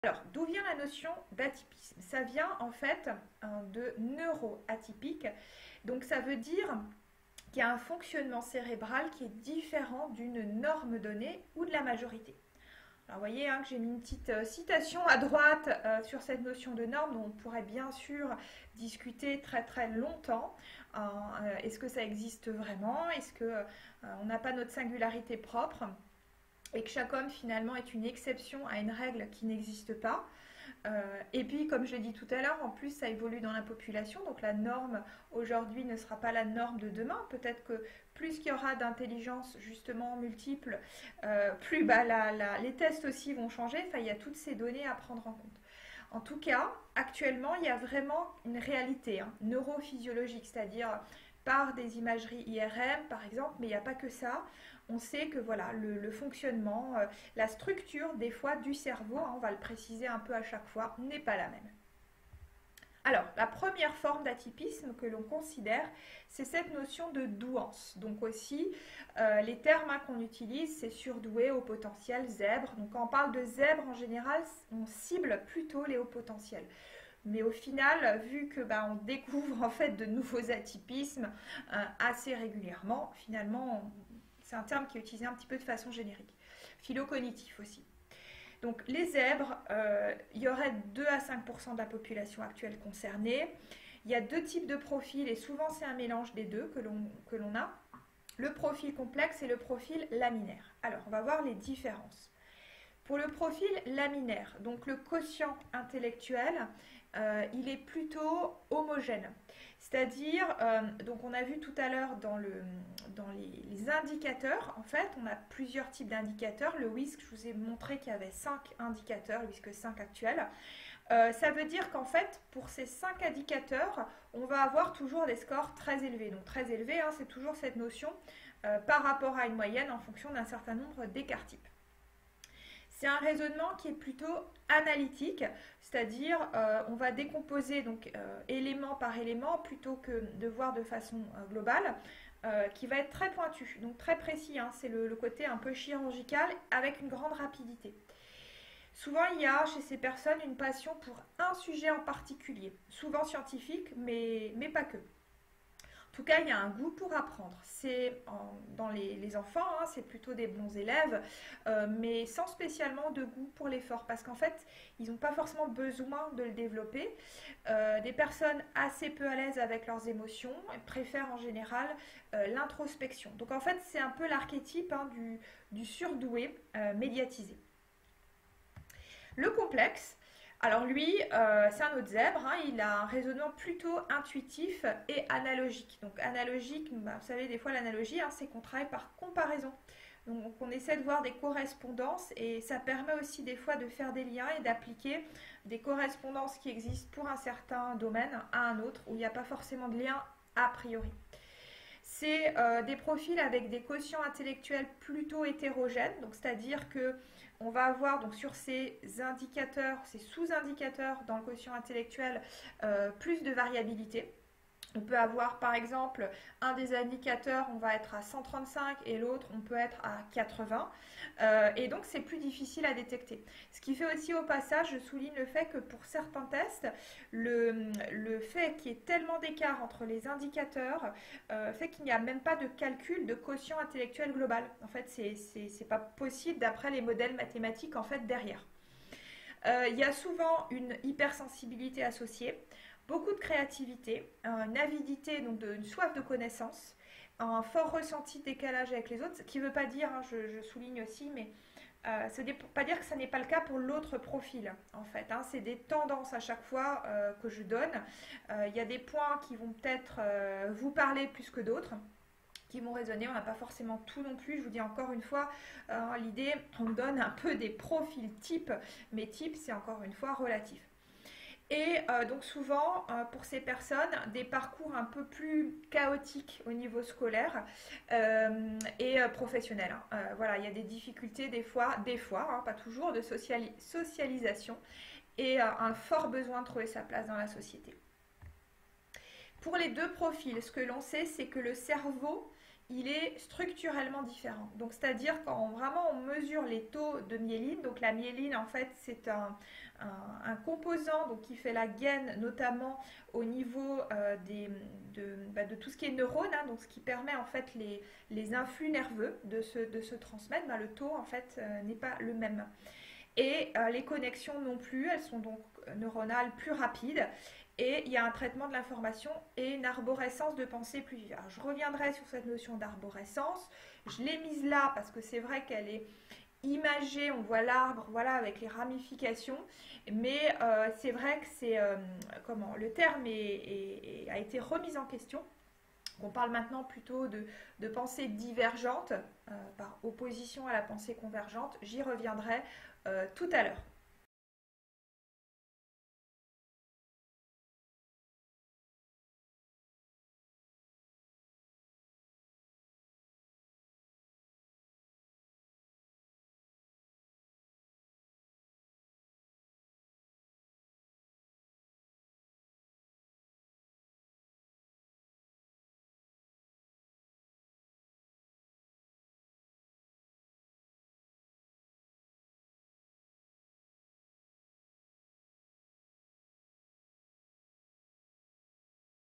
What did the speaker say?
Alors, d'où vient la notion d'atypisme? Ça vient en fait de neuroatypique. Donc, ça veut dire qu'il y a un fonctionnement cérébral qui est différent d'une norme donnée ou de la majorité. Alors, vous voyez que j'ai mis une petite citation à droite sur cette notion de norme dont on pourrait bien sûr discuter très très longtemps. Est-ce que ça existe vraiment? Est-ce qu'on n'a pas notre singularité propre? Et que chaque homme finalement est une exception à une règle qui n'existe pas. Et puis, comme je l'ai dit tout à l'heure, en plus, ça évolue dans la population. Donc, la norme aujourd'hui ne sera pas la norme de demain. Peut-être que plus qu'il y aura d'intelligence justement multiple, plus les tests aussi vont changer. Enfin, il y a toutes ces données à prendre en compte. En tout cas, actuellement, il y a vraiment une réalité neurophysiologique, c'est-à-dire par des imageries IRM, par exemple, mais il n'y a pas que ça. On sait que voilà, le fonctionnement, la structure des fois du cerveau, on va le préciser un peu à chaque fois, n'est pas la même. Alors, la première forme d'atypisme que l'on considère, c'est cette notion de douance. Donc aussi, les termes qu'on utilise, c'est surdoué, haut potentiel, zèbre. Donc quand on parle de zèbre, en général, on cible plutôt les hauts potentiels. Mais au final, vu que on découvre en fait de nouveaux atypismes assez régulièrement, finalement, c'est un terme qui est utilisé un petit peu de façon générique. Phylocognitif aussi. Donc les zèbres, il y aurait 2 à 5% de la population actuelle concernée. Il y a deux types de profils et souvent c'est un mélange des deux que l'on a. Le profil complexe et le profil laminaire. Alors on va voir les différences. Pour le profil laminaire, donc le quotient intellectuel, il est plutôt homogène. C'est-à-dire, donc on a vu tout à l'heure dans les indicateurs, en fait, on a plusieurs types d'indicateurs. Le WISC, je vous ai montré qu'il y avait 5 indicateurs, le WISC 5 actuel. Ça veut dire qu'en fait, pour ces 5 indicateurs, on va avoir toujours des scores très élevés. Donc très élevés, c'est toujours cette notion par rapport à une moyenne en fonction d'un certain nombre d'écarts types. C'est un raisonnement qui est plutôt analytique, c'est-à-dire on va décomposer donc élément par élément plutôt que de voir de façon globale, qui va être très pointu, donc très précis. C'est le côté un peu chirurgical avec une grande rapidité. Souvent, il y a chez ces personnes une passion pour un sujet en particulier, souvent scientifique, mais pas que. En tout cas, il y a un goût pour apprendre. Dans les enfants, c'est plutôt des bons élèves, mais sans spécialement de goût pour l'effort, parce qu'en fait, ils n'ont pas forcément besoin de le développer. Des personnes assez peu à l'aise avec leurs émotions préfèrent en général l'introspection. Donc en fait, c'est un peu l'archétype du surdoué médiatisé. Le complexe, alors lui, c'est un autre zèbre, il a un raisonnement plutôt intuitif et analogique. Donc analogique, vous savez, des fois l'analogie, c'est qu'on travaille par comparaison. Donc on essaie de voir des correspondances et ça permet aussi des fois de faire des liens et d'appliquer des correspondances qui existent pour un certain domaine à un autre où il n'y a pas forcément de lien a priori. C'est des profils avec des quotients intellectuels plutôt hétérogènes, donc c'est-à-dire que on va avoir donc sur ces indicateurs, ces sous-indicateurs dans le quotient intellectuel, plus de variabilité. On peut avoir par exemple un des indicateurs, on va être à 135 et l'autre, on peut être à 80. Et donc c'est plus difficile à détecter. Ce qui fait aussi au passage, je souligne le fait que pour certains tests, le fait qu'il y ait tellement d'écart entre les indicateurs fait qu'il n'y a même pas de calcul de quotient intellectuel global. En fait, c'est pas possible d'après les modèles mathématiques en fait derrière. Il y a souvent une hypersensibilité associée, beaucoup de créativité, une avidité, donc une soif de connaissance, un fort ressenti de décalage avec les autres, ce qui ne veut pas dire, je souligne aussi, mais ça ne veut pas dire que ça n'est pas le cas pour l'autre profil, en fait. C'est des tendances à chaque fois que je donne. Il y a des points qui vont peut-être vous parler plus que d'autres, qui vont résonner. On n'a pas forcément tout non plus. Je vous dis encore une fois, l'idée, on donne un peu des profils types, mais type, c'est encore une fois relatif. Et donc souvent, pour ces personnes, des parcours un peu plus chaotiques au niveau scolaire et professionnel. Voilà, il y a des difficultés des fois, pas toujours, de socialisation et un fort besoin de trouver sa place dans la société. Pour les deux profils, ce que l'on sait, c'est que le cerveau, il est structurellement différent. Donc, c'est-à-dire quand vraiment on mesure les taux de myéline, donc la myéline, en fait, c'est un composant donc, qui fait la gaine, notamment au niveau de tout ce qui est neurones, hein, donc ce qui permet en fait les influx nerveux de se transmettre. Ben, le taux, en fait, n'est pas le même. Et les connexions non plus, elles sont donc neuronales plus rapides. Et il y a un traitement de l'information et une arborescence de pensée plus vive. Alors, je reviendrai sur cette notion d'arborescence. Je l'ai mise là parce que c'est vrai qu'elle est imagée. On voit l'arbre, voilà, avec les ramifications. Mais c'est vrai que c'est comment le terme a été remis en question. On parle maintenant plutôt de pensée divergente par opposition à la pensée convergente. J'y reviendrai tout à l'heure.